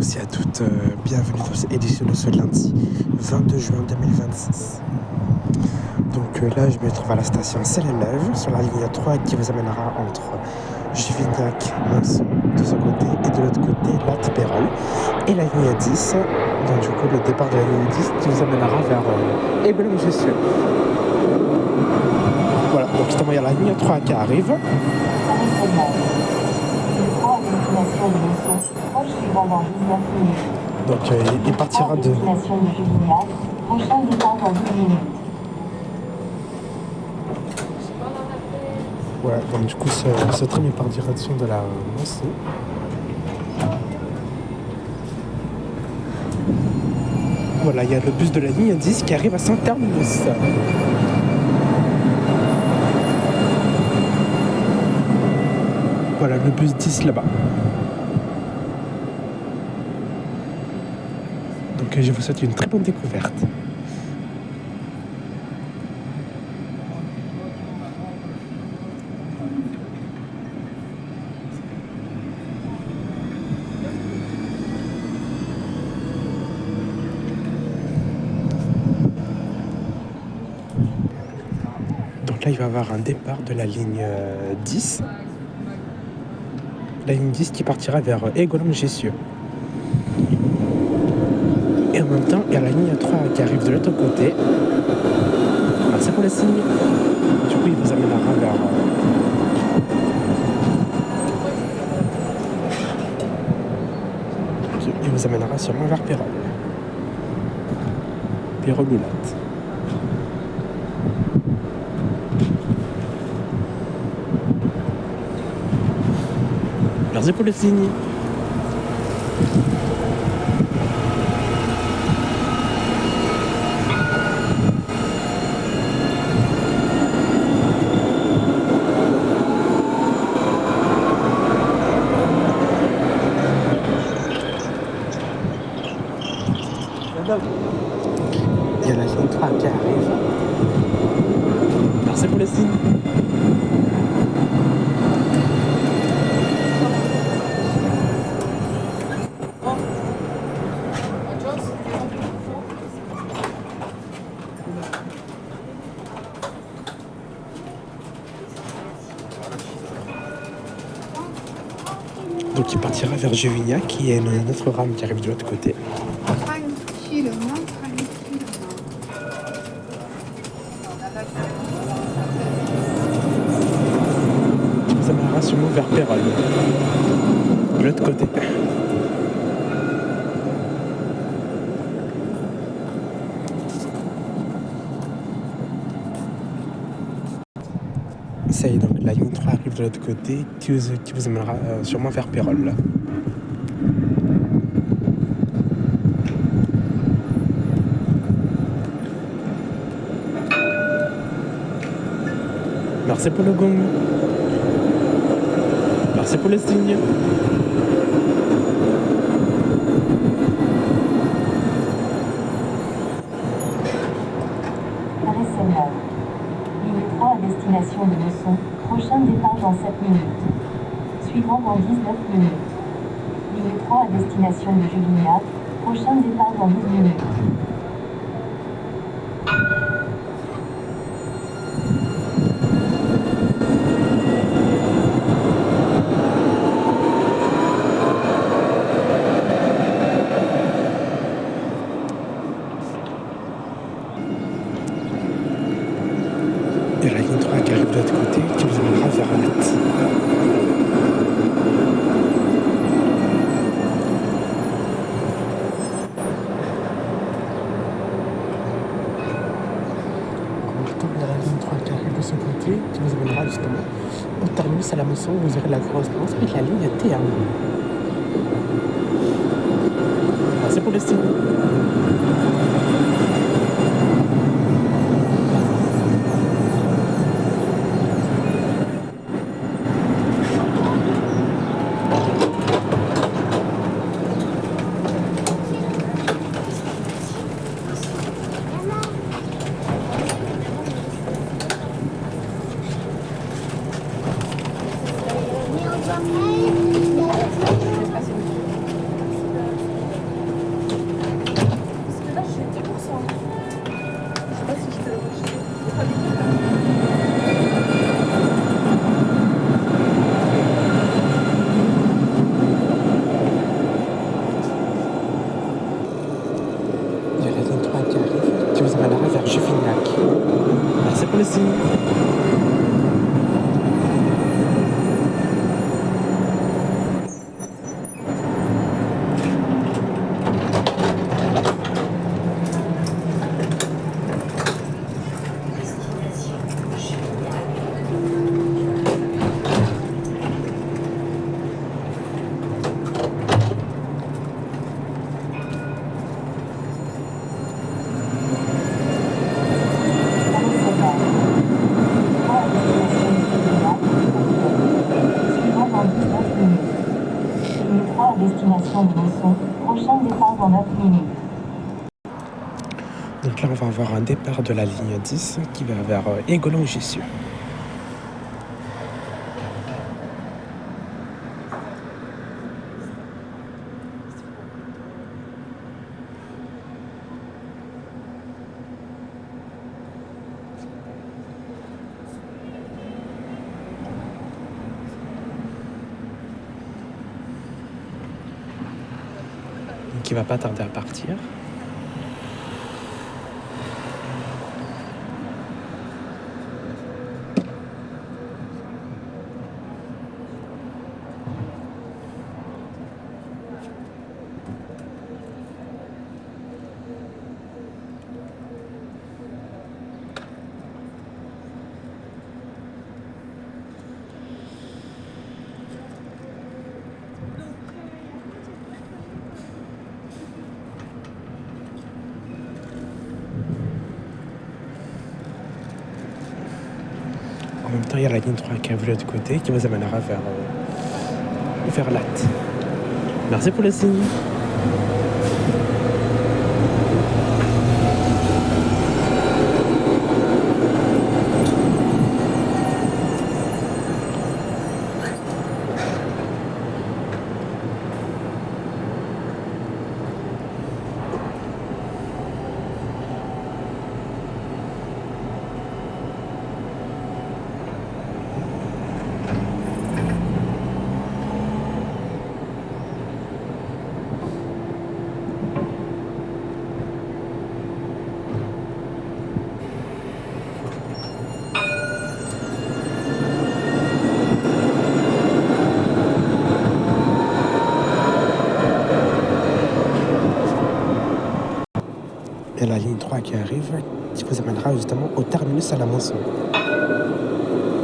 tous et à toutes, bienvenue dans cette édition de ce lundi 22 juin 2026. Donc là je me trouve à la station Celle-Neuve sur la ligne 3 qui vous amènera entre Juvignac, Monceau de ce côté et de l'autre côté Latte-Pérol, et la ligne 10, donc du coup le départ de la ligne 10 qui vous amènera vers Égoulême-Jussieu. Voilà, donc justement il y a la ligne 3 qui arrive. Donc il partira de... Prochain départ dans 10 minutes. Voilà, donc du coup ce train est par direction de la Monceau. Voilà, il y a le bus de la ligne 10 qui arrive à Saint-Terminus. Voilà, le bus 10 là-bas. Donc je vous souhaite une très bonne découverte. Donc là, il va y avoir un départ de la ligne 10. La ligne 10 qui partira vers Égoulême-Jussieu. Et en même temps, il y a la ligne 3 qui arrive de l'autre côté. Merci pour le signe. Du coup, il vous amènera vers... il vous amènera sûrement vers Pérol. Pérol ou Latte. Merci pour le signe. Il y a la ligne 3 qui arrive. Merci pour le signe. Donc il partira vers Juvignac, qui est notre rame qui arrive de l'autre côté. Ça m'amènera sûrement vers Pérol, de l'autre côté. Ça y est, donc la ligne 3 arrive de l'autre côté, qui vous amènera sûrement vers Pérol. Merci pour le gong. Merci pour le signe. Ligne 3 à destination de Monceau. Prochain départ dans 7 minutes. Suivant dans 19 minutes. Ligne 3 à destination de Juvignac. Prochain départ dans 12 minutes. Et la ligne 3 qui arrive de l'autre côté, qui vous amènera vers Latte. En même temps, il y a la ligne 3 qui arrive de ce côté, qui vous amènera justement au terminus à la Monceau, où vous aurez la correspondance avec la ligne T1. Merci pour le signe. destination de Mosson. Prochain départ dans 9 minutes. Donc là, on va avoir un départ de la ligne 10 qui va vers Égolon-Jussieu. Qui va pas tarder à partir. En même temps, il y a la ligne 3 qui est de l'autre côté qui vous amènera vers Latte. Merci pour le signe. Et la ligne 3 qui arrive, qui vous amènera justement au terminus à la Moisson.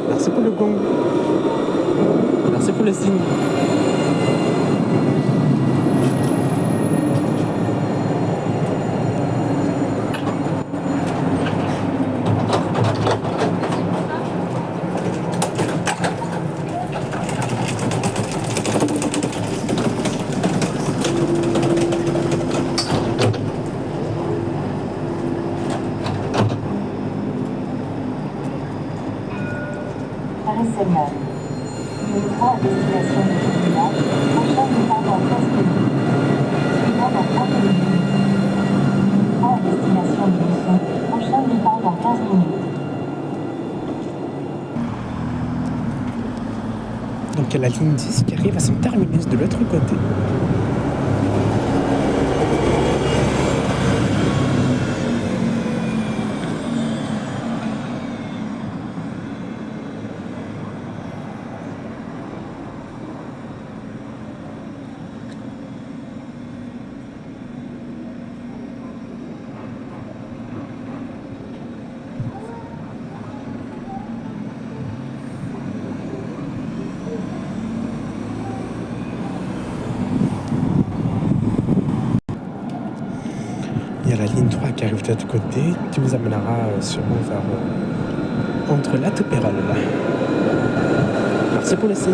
Merci pour le gong. Merci pour le signe. Paris-Seine-Neuve. Ligne 3 à destination de Julia. Prochain départ dans 15 minutes. Suivant dans 30 minutes. Ligne 3 à destination de Mosson. Prochain départ dans 15 minutes. Donc il y a la ligne 10 qui arrive à son terminus de l'autre côté. Il y a la ligne 3 qui arrive de l'autre côté, qui vous amènera sûrement vers entre Latte et Pérol. Merci pour le signe.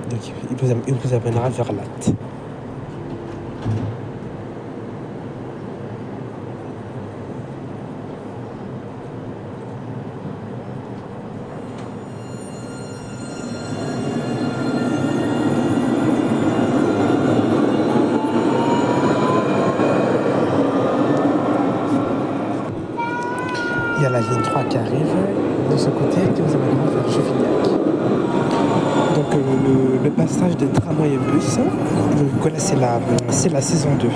Donc il vous amènera vers Latte. Il y a la ligne 3 qui arrive de ce côté qui vous amènera vers Juvignac. Donc le passage des tramways et bus, vous connaissez c'est la saison 2.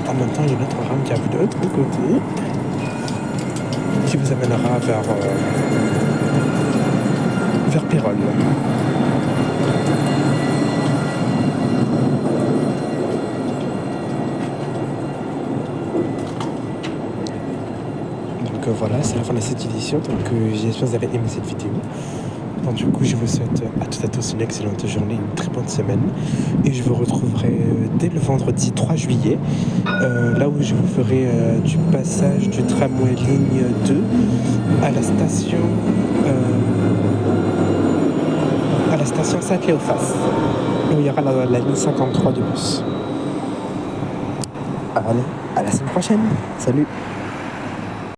En même temps, il y a une autre rame qui arrive de l'autre côté. côté qui vous amènera vers Péronne. Donc voilà, c'est la fin de cette édition. Donc j'espère que vous avez aimé cette vidéo. Donc, du coup, je vous souhaite à toutes et à tous une excellente journée, une très bonne semaine. Et je vous retrouverai dès le vendredi 3 juillet, là où je vous ferai du passage du tramway ligne 2 à la station Saint-Cléophas, où il y aura la ligne 53 de bus. Allez, à la semaine prochaine. Salut!